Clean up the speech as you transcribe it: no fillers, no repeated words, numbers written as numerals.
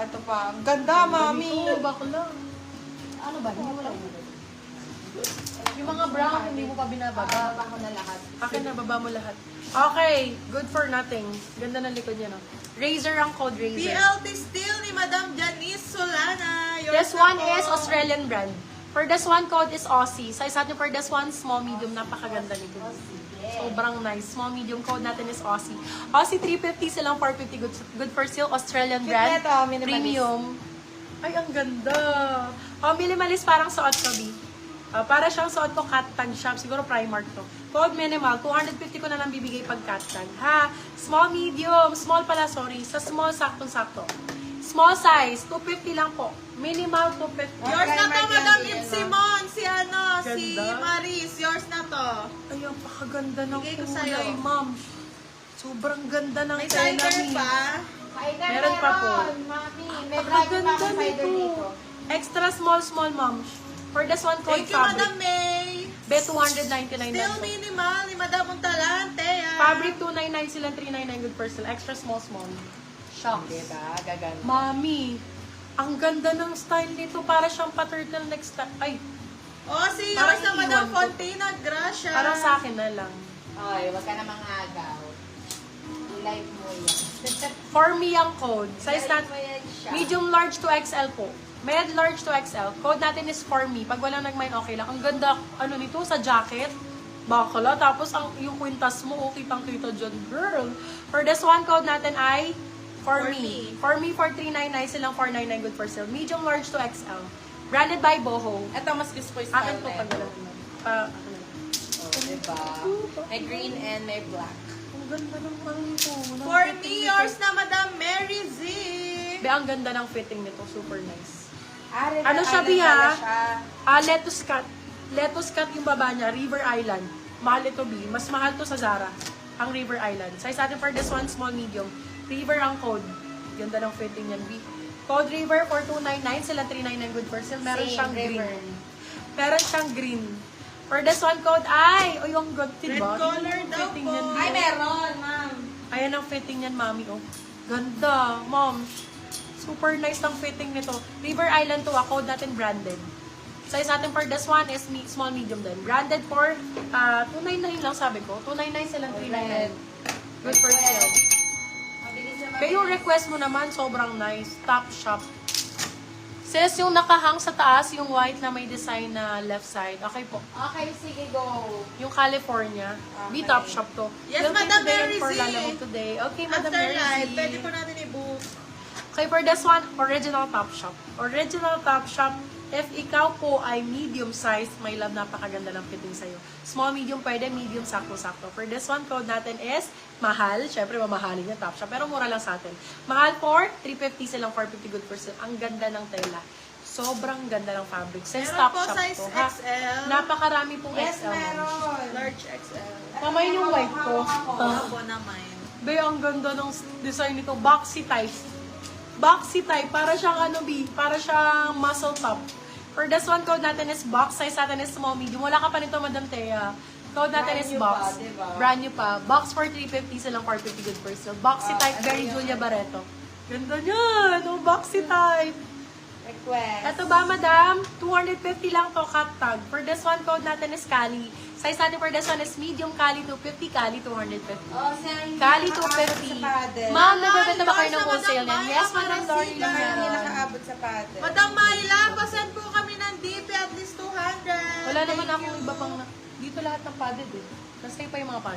Ito pa. Ganda, mami. Oo, bakla. Ano ba? Hindi mo lang. Yung mga brown, hindi mo pa binababa. Baba ko na lahat. Akin na, baba mo lahat. Okay, good for nothing. Ganda ng likod niya, no? Razor ang code, Razor. PLT Steel ni Madam Janice Solana. This one is Australian brand. For this one, code is Aussie. Size natin for this one, small, medium. Napakaganda nito. Sobrang nice. Small, medium code natin is Aussie. Aussie 350 silang 450. Good for sale. Australian brand. Cute na to, minimalist. Premium. Ay, ang ganda. Minimalist parang suot ko, B. Para siyang suot ko cat tag shop. Siguro Primark to. Code minimal. 250 ko na lang bibigay pag cat tag. Ha? Small, medium. Small pala, sorry. Sa small, saktong-sakto. Small size, 250 lang po. Minimal, 250. Yours na to, Primark Madam yan, Ip Simon. Si si Ganda. Maris. Yours na to. Ay, ang pakaganda ng Bigay ko kulay, sa'yo. ma'am. Sobrang ganda ng May tela, cider Mi. pa. Cider Meron pa po. Mami, may brand pa Pakaganda akong cider nito. dito. Extra small, ma'am. For this one, code Thank you, Madam fabric. May. Bet 299 Still lang to. minimal ni Madam Untalante. Fabric 299 sila, 399 good person. Extra small. Shocks. Diba? Gaganda. Mami, ang ganda ng style nito. Para siyang pa-turtleneck style. Ay, Oh, si Parang yours na Madam iiwan ko. Fontina Gracia. parang sa akin na lang. Ay, wag ka namang agaw. I-live mo yan. For me ang code. Size I-live natin. mo yan siya. Medium large to XL po. Med large to XL. Code natin is for me. Pag walang nag-mine, okay lang. Ang ganda, nito, sa jacket. Bakala. Tapos, yung kwintas mo, kitang-kita dyan, girl. For this one, code natin ay for me. For me, for 399 silang 499 good for sale. Medium large to XL. Branded by Boho. Ito, mas gusto ko yung Akin style to, na pag ito. wala naman. Ako na. Oh, diba? May green and may black. Ang ganda ng nito. For me, yours na Madam Mary Z. Be, ang ganda ng fitting nito. Super nice. Ano Ano siya, Bia? Lettuce cut. Lettuce cut yung baba niya. River Island. Mahal ito, B. Mas mahal to sa Zara. Ang River Island. Size natin for this one, small, medium. River ang code. Ganda ng fitting yan, B. Code River for 299. Sila 399 good for sale. Meron Same, siyang River. green. Meron siyang green. For this one, code ay! O yung good, Red diba? color Yung daw fitting po. niyan, B. Ay, meron, ma'am. Ayan ang fitting niyan, mami. Oh. Ganda, mom. Super nice ng fitting nito. River Island to, code natin branded. Size natin for this one is small, medium din. Branded for 299 lang sabi ko. 299 silang 399. Good for sale. Mabilis naman. Kaya yung request mo naman, sobrang nice. Top shop. Sis, yung nakahang sa taas, yung white na may design na left side. Okay po. Okay, sige, go. Yung California. Be Okay. top shop to. Yes, We'll Madam take today Mary for Z. Lalamog today. Okay, Madam After Mary live, Z. pwede po natin i-book. Okay, for this one, original top shop. Original top shop. If ikaw po ay medium size, my love, napakaganda ng fitting sa'yo. Small, medium, pwede. Medium, sakto-sakto. For this one, code natin is mahal. Siyempre, mamahalin yung top shop. Pero mura lang sa atin. Mahal for 350 silang 450 good for sale. Ang ganda ng tela. Sobrang ganda ng fabric. Since Meron top po shop size to, ha? XL. Napakarami pong Yes, XL. meron. Large XL. Kamay yung white ko. Ako naman. Be, ang ganda ng design nito. Boxy type. Boxy type. Para siyang para siyang muscle top. For this one, code natin is box. Size natin is small, medium. Wala ka pa nito, Madam Thea. Code natin Brand is new box. pa, diba? Brand new pa. Box for 350 silang 450 good for sale. Boxy type, very Julia Barreto. Ganda niyan. Oh, boxy type. Request. Ito ba, madam? 250 lang to, cut tag. For this one, code natin is Cali. Size natin for this one is medium, Cali 250, Cali 250. Oh, sir, hindi Cali nakaabot 250. sa paddle. Ma'am, nagbebenta ba kayo Yours ng na, wholesale Madam niyan? Maya, Yes, Madam Lori Marasigan. lang Hindi meron. nakaabot sa paddle. Madam Myla, pasend po kami ng DP at least 200. Wala naman Thank akong you. iba pang... Dito lahat ng padded eh. Nasa pa yung mga padded.